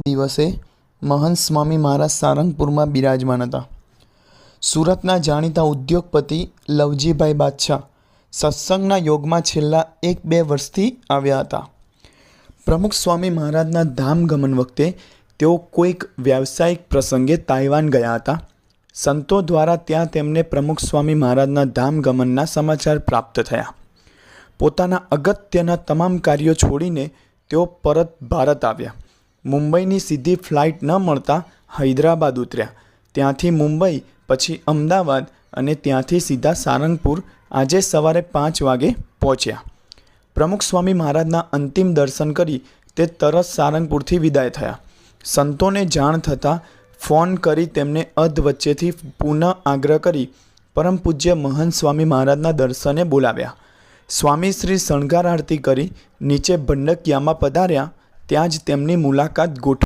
દિવસે મહંત સ્વામી મહારાજ સારંગપુરમાં બિરાજમાન હતા. સુરતના જાણીતા ઉદ્યોગપતિ લવજીભાઈ બાદશાહ સત્સંગના યોગમાં છેલ્લા 1-2 વર્ષથી આવ્યા હતા. પ્રમુખ સ્વામી મહારાજના ધામ ગમન વખતે તેઓ કોઈક વ્યાવસાયિક પ્રસંગે તાઇવાન ગયા હતા. સંતો દ્વારા ત્યાં તેમને પ્રમુખ સ્વામી મહારાજના ધામ ગમનના સમાચાર પ્રાપ્ત થયા. પોતાના અગત્યના તમામ કાર્યો છોડીને તેઓ પરત ભારત આવ્યા. મુંબઈની સીધી ફ્લાઇટ ન મળતા હૈદરાબાદ ઉતર્યા. ત્યાંથી મુંબઈ, પછી અમદાવાદ અને ત્યાંથી સીધા સારંગપુર આજે સવારે 5 વાગે પહોંચ્યા. પ્રમુખ સ્વામી મહારાજના અંતિમ દર્શન કરી તે તરત સારંગપુરથી વિદાય થયા. સંતોને જાણ થતાં ફોન કરી તેમને અધવચ્ચેથી પુનઃ આગ્રહ કરી પરમ પૂજ્ય મહંત સ્વામી મહારાજના દર્શને બોલાવ્યા. સ્વામી શ્રી શણગાર આરતી કરી નીચે ભંડકિયામાં પધાર્યા. ત્યાં જ તેમની મુલાકાત ગોઠવી.